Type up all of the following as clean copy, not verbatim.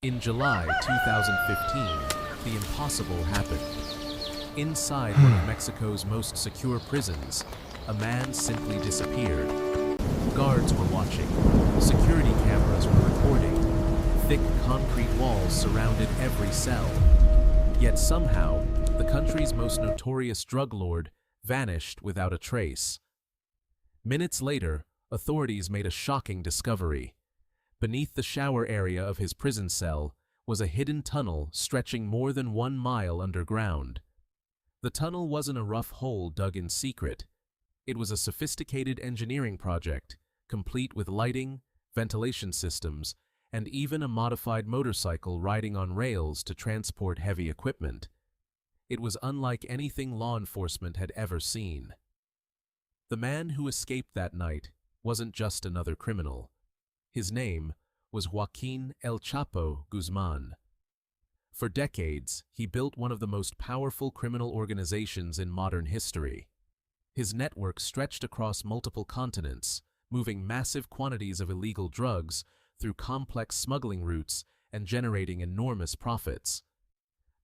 In July 2015, the impossible happened. Inside one of Mexico's most secure prisons, a man simply disappeared. Guards were watching, security cameras were recording, thick concrete walls surrounded every cell. Yet somehow, the country's most notorious drug lord vanished without a trace. Minutes later, authorities made a shocking discovery. Beneath the shower area of his prison cell was a hidden tunnel stretching more than 1 mile underground. The tunnel wasn't a rough hole dug in secret. It was a sophisticated engineering project, complete with lighting, ventilation systems, and even a modified motorcycle riding on rails to transport heavy equipment. It was unlike anything law enforcement had ever seen. The man who escaped that night wasn't just another criminal. His name was Joaquín El Chapo Guzmán. For decades, he built one of the most powerful criminal organizations in modern history. His network stretched across multiple continents, moving massive quantities of illegal drugs through complex smuggling routes and generating enormous profits.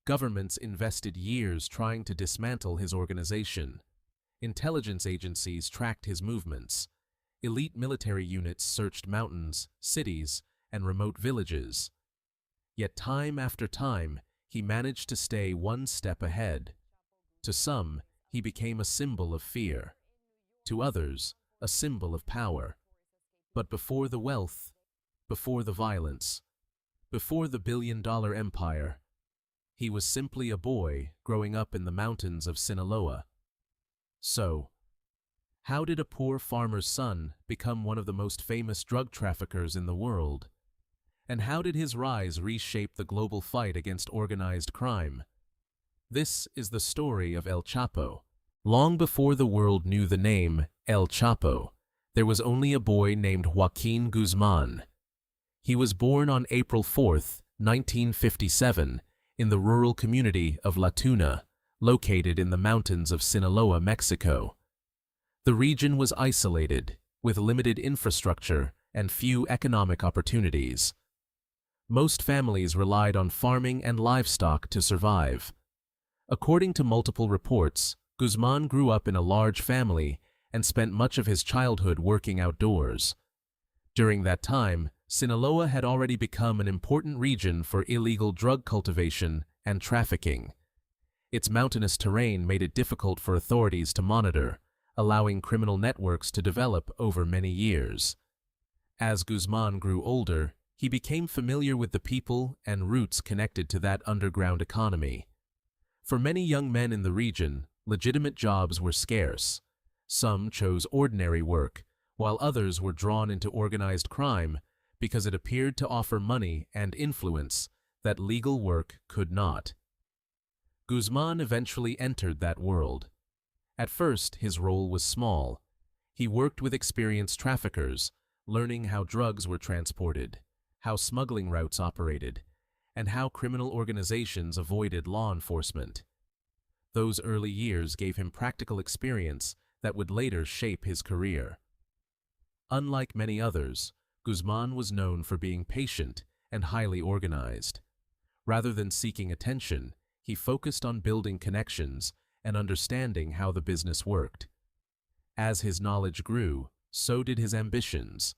Governments invested years trying to dismantle his organization. Intelligence agencies tracked his movements. Elite military units searched mountains, cities, and remote villages. Yet time after time, he managed to stay one step ahead. To some, he became a symbol of fear. To others, a symbol of power. But before the wealth, before the violence, before the billion-dollar empire, he was simply a boy growing up in the mountains of Sinaloa. So, how did a poor farmer's son become one of the most famous drug traffickers in the world? And how did his rise reshape the global fight against organized crime? This is the story of El Chapo. Long before the world knew the name El Chapo, there was only a boy named Joaquín Guzmán. He was born on April 4, 1957, in the rural community of La Tuna, located in the mountains of Sinaloa, Mexico. The region was isolated, with limited infrastructure and few economic opportunities. Most families relied on farming and livestock to survive. According to multiple reports, Guzmán grew up in a large family and spent much of his childhood working outdoors. During that time, Sinaloa had already become an important region for illegal drug cultivation and trafficking. Its mountainous terrain made it difficult for authorities to monitor, allowing criminal networks to develop over many years. As Guzmán grew older, he became familiar with the people and routes connected to that underground economy. For many young men in the region, legitimate jobs were scarce. Some chose ordinary work, while others were drawn into organized crime because it appeared to offer money and influence that legal work could not. Guzmán eventually entered that world. At first, his role was small. He worked with experienced traffickers, learning how drugs were transported, how smuggling routes operated, and how criminal organizations avoided law enforcement. Those early years gave him practical experience that would later shape his career. Unlike many others, Guzmán was known for being patient and highly organized. Rather than seeking attention, he focused on building connections and understanding how the business worked. As his knowledge grew, so did his ambitions.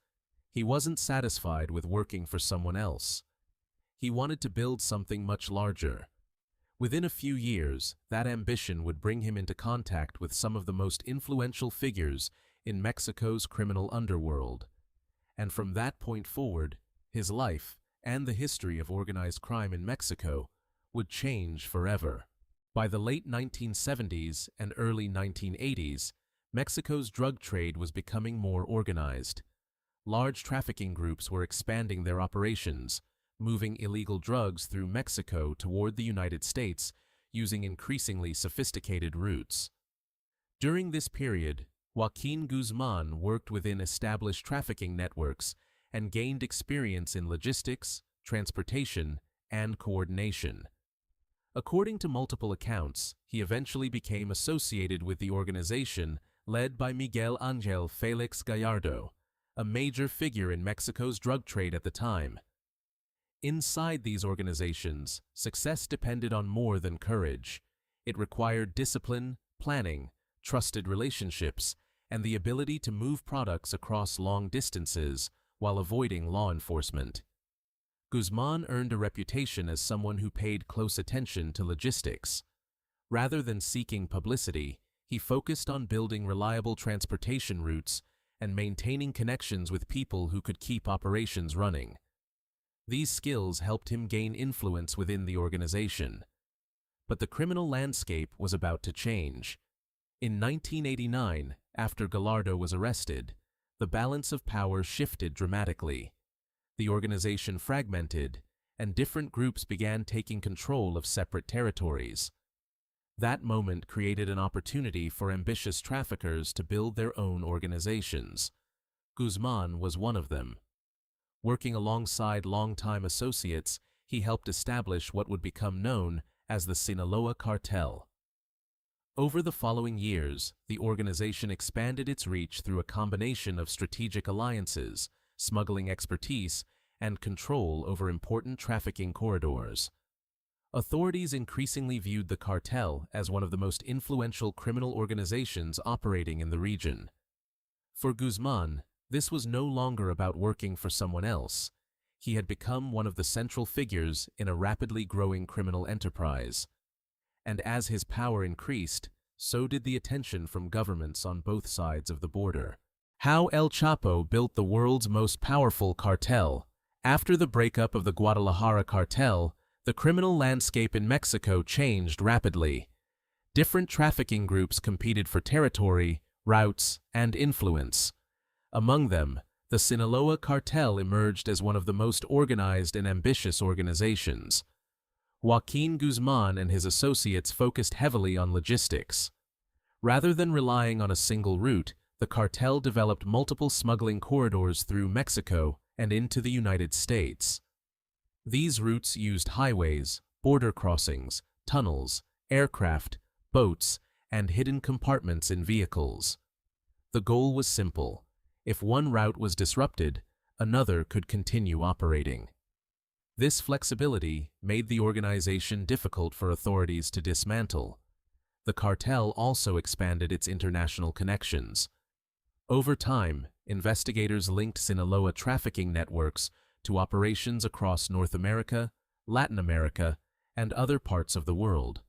He wasn't satisfied with working for someone else. He wanted to build something much larger. Within a few years, that ambition would bring him into contact with some of the most influential figures in Mexico's criminal underworld. And from that point forward, his life and the history of organized crime in Mexico would change forever. By the late 1970s and early 1980s, Mexico's drug trade was becoming more organized. Large trafficking groups were expanding their operations, moving illegal drugs through Mexico toward the United States using increasingly sophisticated routes. During this period, Joaquín Guzmán worked within established trafficking networks and gained experience in logistics, transportation, and coordination. According to multiple accounts, he eventually became associated with the organization led by Miguel Ángel Félix Gallardo, a major figure in Mexico's drug trade at the time. Inside these organizations, success depended on more than courage. It required discipline, planning, trusted relationships, and the ability to move products across long distances while avoiding law enforcement. Guzmán earned a reputation as someone who paid close attention to logistics. Rather than seeking publicity, he focused on building reliable transportation routes and maintaining connections with people who could keep operations running. These skills helped him gain influence within the organization. But the criminal landscape was about to change. In 1989, after Gallardo was arrested, the balance of power shifted dramatically. The organization fragmented, and different groups began taking control of separate territories. That moment created an opportunity for ambitious traffickers to build their own organizations. Guzmán was one of them. Working alongside longtime associates, he helped establish what would become known as the Sinaloa Cartel. Over the following years, the organization expanded its reach through a combination of strategic alliances, smuggling expertise, and control over important trafficking corridors. Authorities increasingly viewed the cartel as one of the most influential criminal organizations operating in the region. For Guzmán, this was no longer about working for someone else. He had become one of the central figures in a rapidly growing criminal enterprise. And as his power increased, so did the attention from governments on both sides of the border. How El Chapo built the world's most powerful cartel. After the breakup of the Guadalajara cartel, the criminal landscape in Mexico changed rapidly. Different trafficking groups competed for territory, routes, and influence. Among them, the Sinaloa cartel emerged as one of the most organized and ambitious organizations. Joaquín Guzmán and his associates focused heavily on logistics. Rather than relying on a single route, the cartel developed multiple smuggling corridors through Mexico and into the United States. These routes used highways, border crossings, tunnels, aircraft, boats, and hidden compartments in vehicles. The goal was simple. If one route was disrupted, another could continue operating. This flexibility made the organization difficult for authorities to dismantle. The cartel also expanded its international connections. Over time, investigators linked Sinaloa trafficking networks to operations across North America, Latin America, and other parts of the world.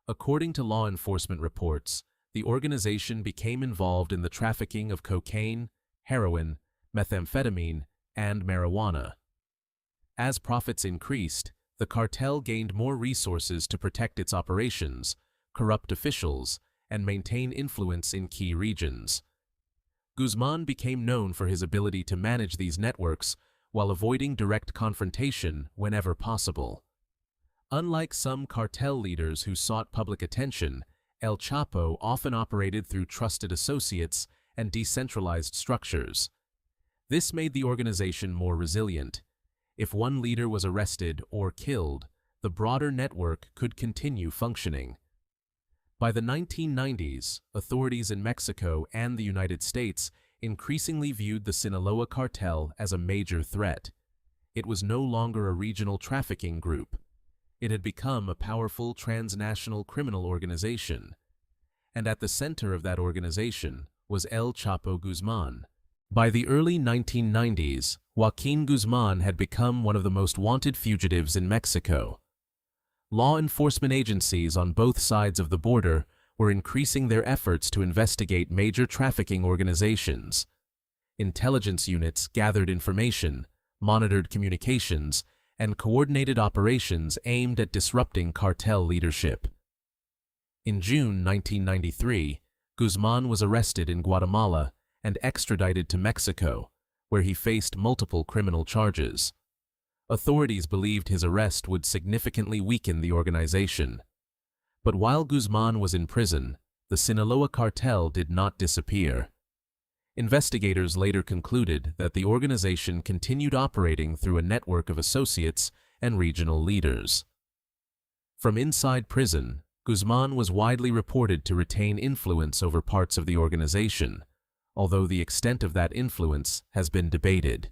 According to law enforcement reports, the organization became involved in the trafficking of cocaine, heroin, methamphetamine, and marijuana. As profits increased, the cartel gained more resources to protect its operations, corrupt officials, and maintain influence in key regions. Guzmán became known for his ability to manage these networks while avoiding direct confrontation whenever possible. Unlike some cartel leaders who sought public attention, El Chapo often operated through trusted associates and decentralized structures. This made the organization more resilient. If one leader was arrested or killed, the broader network could continue functioning. By the 1990s, authorities in Mexico and the United States increasingly viewed the Sinaloa cartel as a major threat. It was no longer a regional trafficking group. It had become a powerful transnational criminal organization. And at the center of that organization was El Chapo Guzmán. By the early 1990s, Joaquín Guzmán had become one of the most wanted fugitives in Mexico. Law enforcement agencies on both sides of the border were increasing their efforts to investigate major trafficking organizations. Intelligence units gathered information, monitored communications, and coordinated operations aimed at disrupting cartel leadership. In June 1993, Guzmán was arrested in Guatemala and extradited to Mexico, where he faced multiple criminal charges. Authorities believed his arrest would significantly weaken the organization. But while Guzmán was in prison, the Sinaloa cartel did not disappear. Investigators later concluded that the organization continued operating through a network of associates and regional leaders. From inside prison, Guzmán was widely reported to retain influence over parts of the organization, although the extent of that influence has been debated.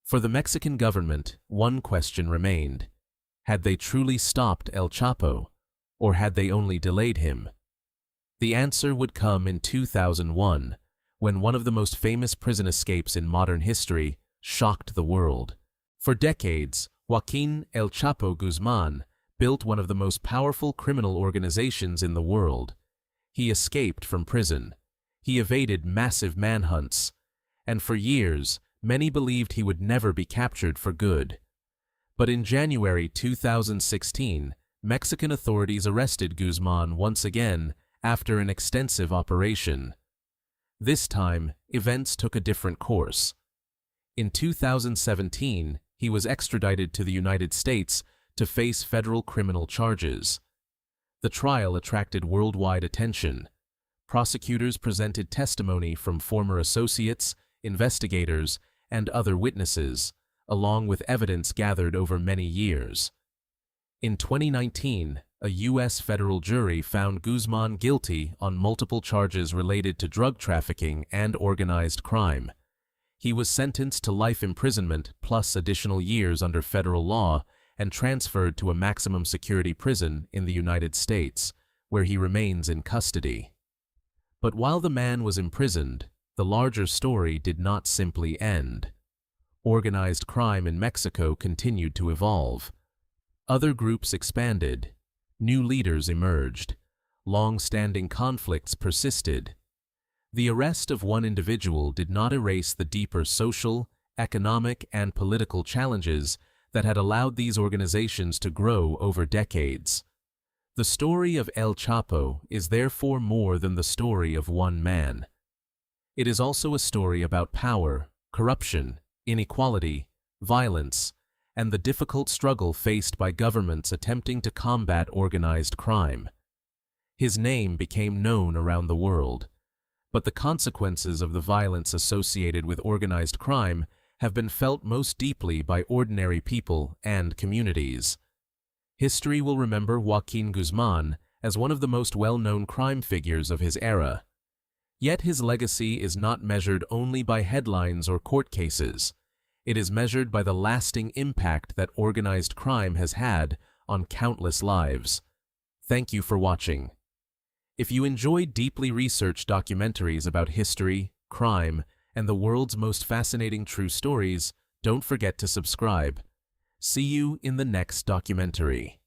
For the Mexican government, one question remained. Had they truly stopped El Chapo, or had they only delayed him? The answer would come in 2001, when one of the most famous prison escapes in modern history shocked the world. For decades, Joaquín El Chapo Guzmán built one of the most powerful criminal organizations in the world. He escaped from prison. He evaded massive manhunts, and for years, many believed he would never be captured for good. But in January 2016, Mexican authorities arrested Guzmán once again after an extensive operation. This time, events took a different course. In 2017, he was extradited to the United States to face federal criminal charges. The trial attracted worldwide attention. Prosecutors presented testimony from former associates, investigators, and other witnesses, along with evidence gathered over many years. In 2019, a U.S. federal jury found Guzmán guilty on multiple charges related to drug trafficking and organized crime. He was sentenced to life imprisonment plus additional years under federal law and transferred to a maximum security prison in the United States, where he remains in custody. But while the man was imprisoned, the larger story did not simply end. Organized crime in Mexico continued to evolve. Other groups expanded. New leaders emerged. Long-standing conflicts persisted. The arrest of one individual did not erase the deeper social, economic, and political challenges that had allowed these organizations to grow over decades. The story of El Chapo is therefore more than the story of one man. It is also a story about power, corruption, inequality, violence, and the difficult struggle faced by governments attempting to combat organized crime. His name became known around the world, but the consequences of the violence associated with organized crime have been felt most deeply by ordinary people and communities. History will remember Joaquín Guzmán as one of the most well-known crime figures of his era. Yet his legacy is not measured only by headlines or court cases. It is measured by the lasting impact that organized crime has had on countless lives. Thank you for watching. If you enjoy deeply researched documentaries about history, crime, and the world's most fascinating true stories, don't forget to subscribe. See you in the next documentary.